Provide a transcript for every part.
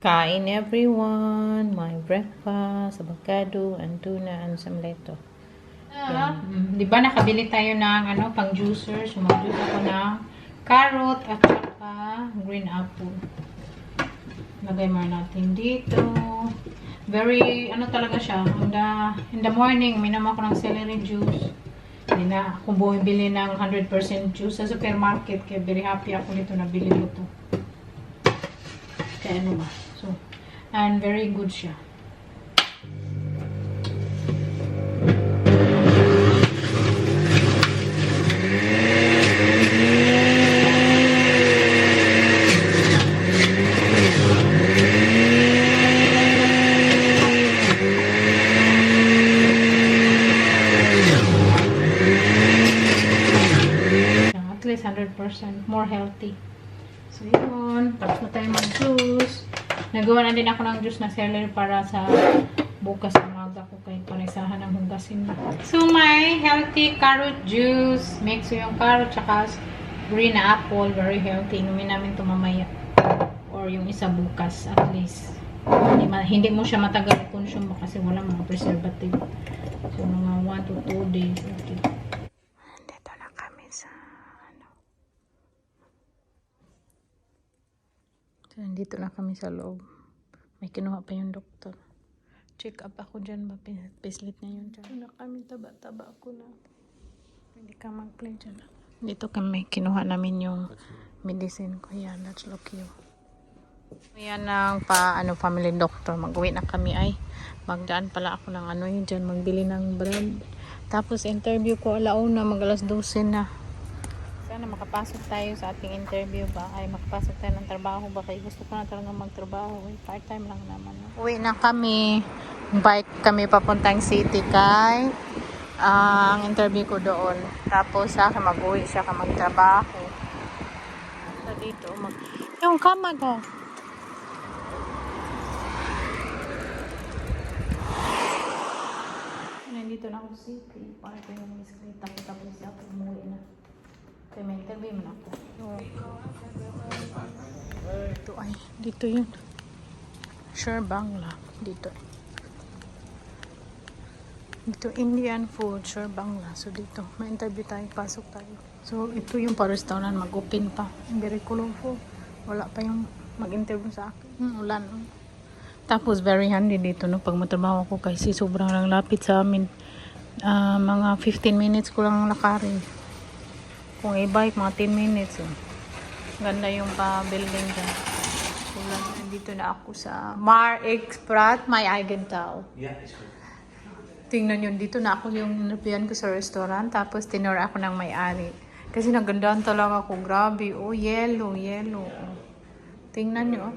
Kain everyone, my breakfast, avocado, and tuna, and some leto. Di ba nakabili tayo ng pang juicer. So mag-juice ako ng carrot at saka green apple. Lagay mo natin dito. Very, talaga siya. In the morning, minum ako ng celery juice. Hindi na akong bumibili ng 100% juice sa supermarket. Kaya very happy ako nito na bili ko to. Kaya ba? So, and very good siya. At least 100% more healthy. So, yun. Tapos na tayo mag-juice. Nagawa na din ako ng juice na celery para sa bukas umaga ko kay panisahan ng hugasin na. So, my healthy carrot juice. Mix yung carrot tsaka green apple. Very healthy. Inumin namin ito mamaya. Or yung isa bukas at least. Hindi mo siya matagal consume kasi wala mga preservative. So, mga 1 to 2 days. Okay. Dito na kami sa So, nandito na kami sa loob. May kinuha pa yung doktor. Check up ako dyan ba? Pislit na yun dyan. Dito na kami, taba-taba ako na. Hindi ka mag-play dyan. Dito kami, kinuha namin yung medicine ko. Yan, let's look you. Yan ang family doctor. Mag-uwi na kami ay. Magdaan pala ako ng yun dyan. Magbili ng bread. Tapos interview ko alauna, mag-alas 12 na. Sana makapasok tayo sa ating interview ba? Ay makapasok tayo ng trabaho ba? Kaya gusto ko na talaga magtrabaho. Part-time lang naman. Uwi na kami. Bike kami papuntang city kay ang interview ko doon. Tapos sa akin mag-uwi siya ka magtrabaho. So dito yung kama ko. Nandito na ako sa city. Para ko yung bisikleta ko tapos ako umuwi na. Kaya may interview man ako. Ito ay, dito yun. Sure Bangla. Dito. Dito Indian food, Sure Bangla. So dito, may interview tayo, pasok tayo. So ito yung pa-restaurant, mag-open pa. Very colorful. Wala pa yung mag-interview sa akin. Ulan. Tapos very handy dito, no? Pag matrabaho ko kasi sobrang lang lapit sa amin. Mga 15 minutes ko lang lakarin. Kung e-bike, mga 10 minutes. Ganda yung pa-building dyan. So, nandito na ako sa Mar Exprat, may Eigentau. Yeah, it's good. Tingnan yun, dito na ako yung napian ko sa restaurant. Tapos, tinura ako ng may-ari. Kasi nagandaan talaga ako. Grabe. Oh, yellow. Oh. Tingnan nyo.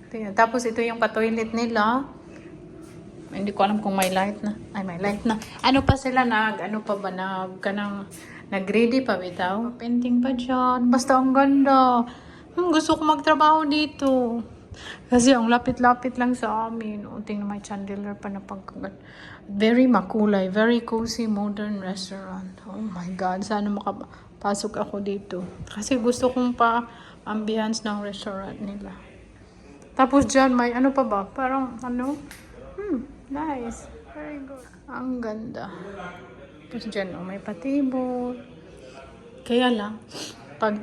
Tingnan. Tapos, ito yung pa-toilet nila. Hindi ko alam kung may light na. Ay, may light na. Ano pa sila nag-ready pa bitaw. Painting pa dyan. Basta ang ganda. Gusto ko magtrabaho dito. Kasi ang lapit-lapit lang sa amin. Tingnan may chandelier pa na pagkagat. Very makulay. Very cozy modern restaurant. Oh my God. Sana makapasok ako dito. Kasi gusto kong pa-ambience ng restaurant nila. Tapos dyan may pa ba? Parang nice. Very good. Ang ganda. Tapos dyan, may patibol. Kaya lang, pag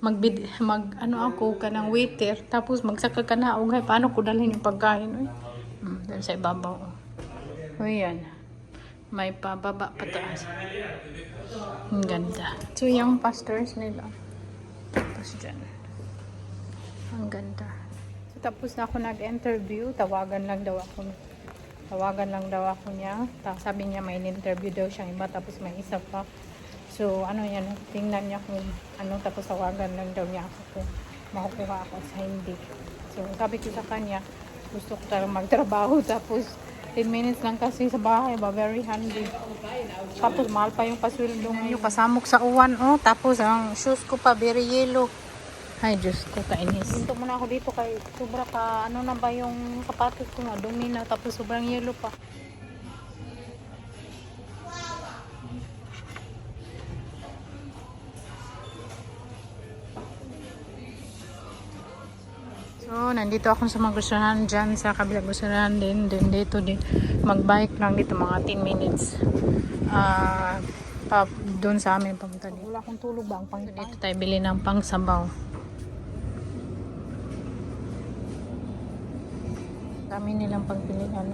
ako ka ng waiter, tapos magsaka ka na, paano ko dalhin yung pagkain? Dahil sa ibabaw. O yan. May pababa pataas. Ang ganda. So, yung pastors nila. Tapos dyan. Ang ganda. So, tapos na ako nag-interview. Tawagan lang daw ako niya. Sabi niya may interview daw siyang iba tapos may isa pa. So yan, tingnan niya kung tapos tawagan lang daw niya ako kung makukuha ako sa hindi. So sabi ko sa kanya, gusto ko talagang magtrabaho tapos 10 minutes lang kasi sa bahay ba, very handy. Tapos mahal pa yung pasweldo ngayon. Pasamok sa uwan, tapos ang shoes ko pa very yellow. Ay, Diyos ko, kainis. Hinto muna ako dito kay sobra ka, na ba yung sapatos ko nga, dumi na, tapos sobrang yellow pa. So, nandito ako sa mga gustuhan dyan sa kabilang gustuhan din. Then dito din. Mag-bike lang dito mga 10 minutes. Doon sa amin papunta dito. Wala akong tulog ba ang pang Dito tayo bili ng pangsabaw. Dami nilang pagpilian.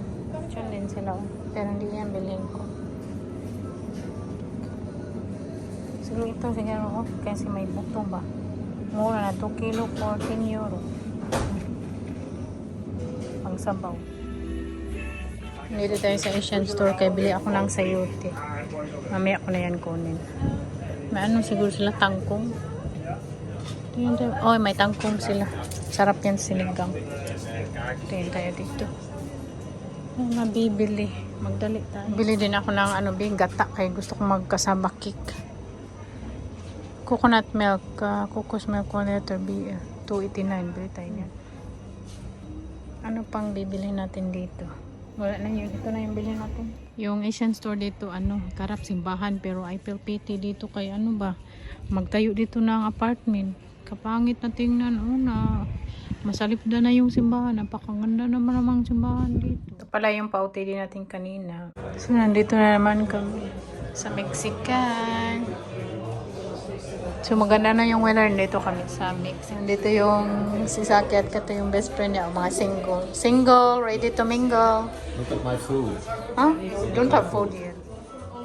Diyan din sila. Pero hindi yan bilhin ko. Siguro ito siguro off kasi may buto ba. Mura na 2 kilo for 10 euro. Pangsabaw. Dito tayo sa Asian store kaya bili ako ng sayote. Mamaya ko na yan kunin. May ano siguro sila tangkong. Oh, may tangkong sila. Sarap yan sinigang. Tingin tayo dito. Ay, mabibili. Magdali tayo. Bili din ako ng gata kaya gusto kong magkasaba cake. Coconut milk, cocos milk 1 liter beer. 2.89 bili tayo yan. Ano pang bibili natin dito? Wala na yun. Ito na yung bilhin natin. Yung Asian store dito, karap simbahan. Pero I feel pity dito kay magtayo dito ng apartment. Kapangit na tingnan. Masalipda na yung simbahan. Napakaganda naman namang simbahan dito. Ito pala yung pauti din natin kanina. So, nandito na naman kami sa Mexican. So, maganda na yung weather. Dito kami sa Mexican. Dito yung si Saki at Kato yung best friend niya. Mga single. Single, ready to mingle. Look at my food. Huh? Don't have food here.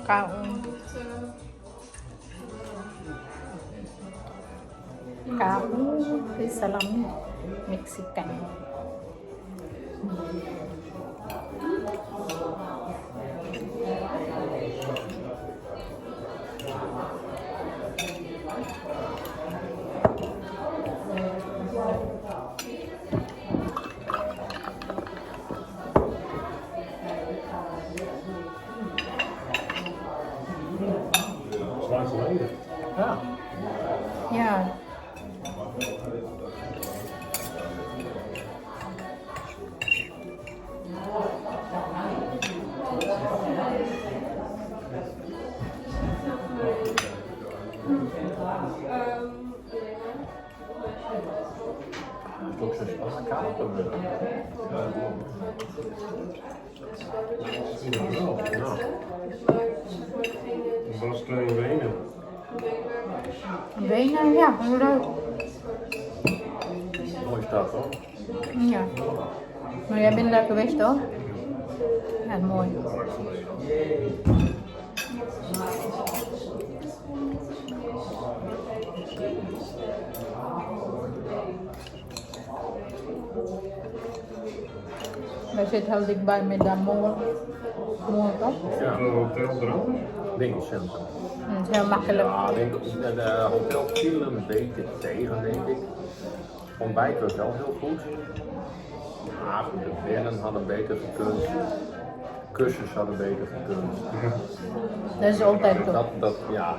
Kaon. Kaon. Salami. Mexican. Yeah. Ook zo'n spagaat ook willen. Ja. Was klein wenen. Bijna, ja. Leuk. Mooi stad hoor. Ja. Maar jij bent daar geweest, toch? Ja, mooi. We zitten heel dichtbij met dat mall. Mall toch? Ja, Een hotel eraan. winkelcentrum. Het is heel makkelijk. Ja, de hotel viel een beetje tegen, denk ik. Ontbijt was wel heel goed. Maar goed, de bedden hadden beter gekund. Kussens hadden beter gekund. Dat is altijd toch? Ja.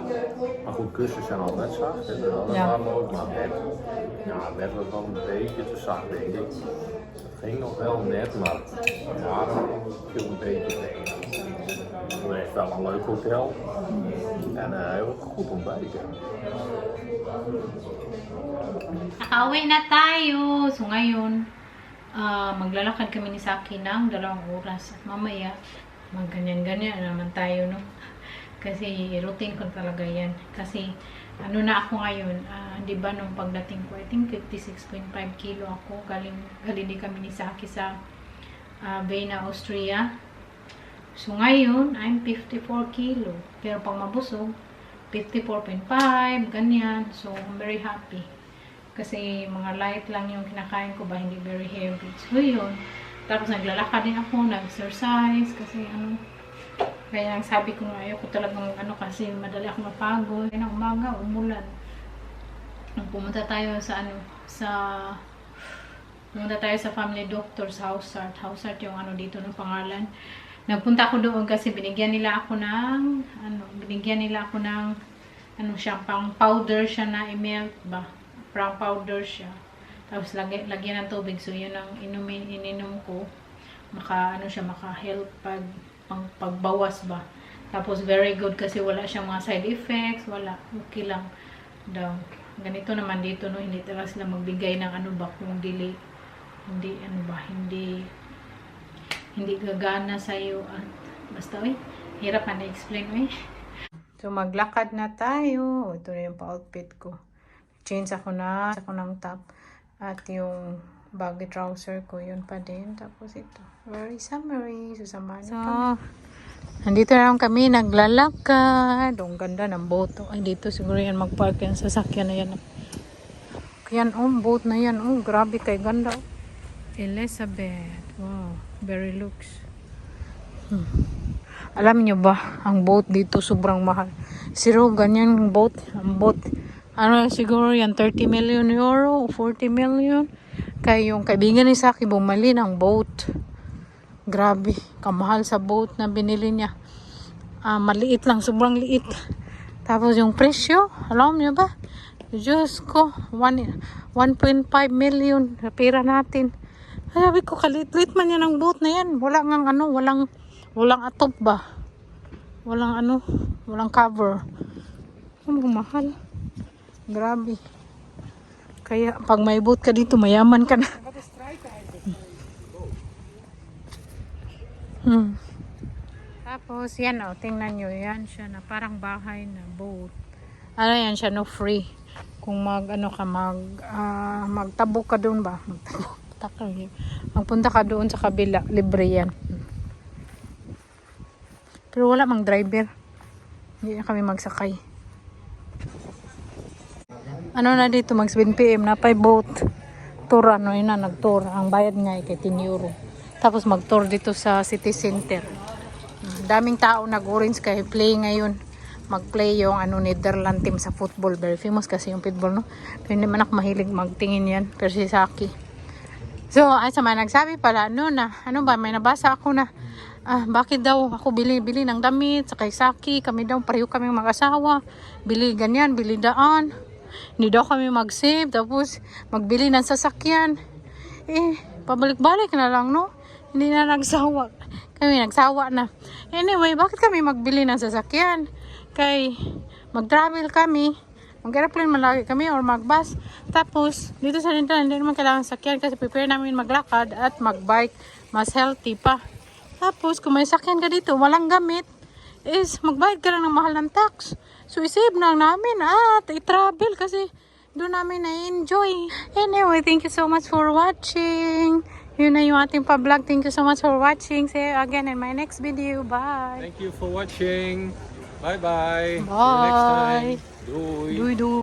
Maar goed, kussens zijn altijd zacht. Dat is wel Ja. waar ook. Maar bed was wel een beetje te zacht, denk ik. Het ging nog wel net, maar ja, dat viel een beetje tegen. Het is wel een leuk hotel. En heel goed ontbijten. Nakauwi na tayo. So ngayon, maglalakad kami ni Saki ng 2 oras. At mamaya, magganyan-ganyan naman tayo, no? Kasi routine ko talaga yan. Kasi ano na ako ngayon, di ba nung pagdating ko, I think 56.5 kilo ako. Galing din kami ni Saki sa Vienna, Austria. So ngayon, I'm 54 kilo. Pero pag mabusog, 54.5, ganyan. So, I'm very happy. Kasi mga light lang yung kinakain ko ba, hindi very heavy. So, yun. Tapos naglalakad din ako, nag-exercise. Kasi kaya sabi ko nga, ayoko talagang kasi madali ako mapagod. Kaya ng umaga, umulan. Pumunta tayo sa family doctor sa Hausart. Hausart yung dito ng pangalan. Nagpunta ako doon kasi binigyan nila ako ng siya, pang powder siya na i-melt ba. Pang powder siya. Tapos lagyan ng tubig. So yun ang ininom ko. Maka-help pagbawas ba. Tapos very good kasi wala siyang mga side effects, wala. Okay lang daw. Ganito naman dito, no, hindi talaga sila magbigay ng kung dili hindi ano ba, hindi gagana sa iyo at basta hirap na explain So maglakad na tayo. Ito na yung pa-outfit ko. Change ako ng top at yung baggy trouser ko yun pa din. Tapos ito, very summery. Susamahan niyo kami. Nandito na lang kami naglalakad. Ang ganda ng boat. Ay dito siguro yan magpark yan sasakyan na yan. Yan boat na yan. Grabe kay ganda. Elizabeth. Wow, very looks. Alam niyo ba, ang boat dito sobrang mahal. Zero, ganyan boat. Ang boat, siguro yan, 30 million euro o 40 million. Kaya yung kaibigan ni Saki bumali ng boat. Grabe, kamahal sa boat na binili niya. Maliit lang, sobrang liit. Tapos yung presyo, alam niyo ba? Diyos ko, 1.5 million pera natin. Sabi ko, kalit-lit man yan ang boat na yan. Walang atop ba? Walang cover. Mahal. Grabe. Kaya pag may boat ka dito, mayaman ka na. Tapos yan tingnan nyo, yan siya na parang bahay na boat. Yan siya free. Kung magtabok ka doon ba? Magpunta ka doon sa kabila, libre yan. Pero wala mang driver. Hindi na kami magsakay. Na dito, mag 7 PM na pa boat. Tour, nag-tour. Ang bayad nga kay 10 euro. Tapos mag-tour dito sa city center. Daming tao nag-orange kay play ngayon. Mag-play yung Netherlands team sa football. Very famous kasi yung football, no? Pero hindi man ako mahilig magtingin yan. Pero si Saki. So, sa mga nagsabi pala, may nabasa ako na, bakit daw ako bili ng damit sa kay Saki, kami daw, pareho kami mag-asawa, bili ganyan, bili daan, hindi daw kami mag-save, tapos magbili ng sasakyan, pabalik-balik na lang, no? Hindi na nagsawa, kami nagsawa na. Anyway, bakit kami magbili ng sasakyan? Kay mag-travel kami, mag-airplane malagi kami or mag-bus. Tapos, dito sa Netherlands, hindi naman kailangan sakyan kasi prepare namin maglakad at mag-bike. Mas healthy pa. Tapos, kung may sakyan ka dito, walang gamit, is magbayad ka lang ng mahal ng tax. So, isave na namin at i-travel kasi doon namin na-enjoy. Anyway, thank you so much for watching. Yun na yung ating pa-vlog. Thank you so much for watching. See you again in my next video. Bye! Thank you for watching. Bye-bye. Bye! See you next time. Doei. Doei doei.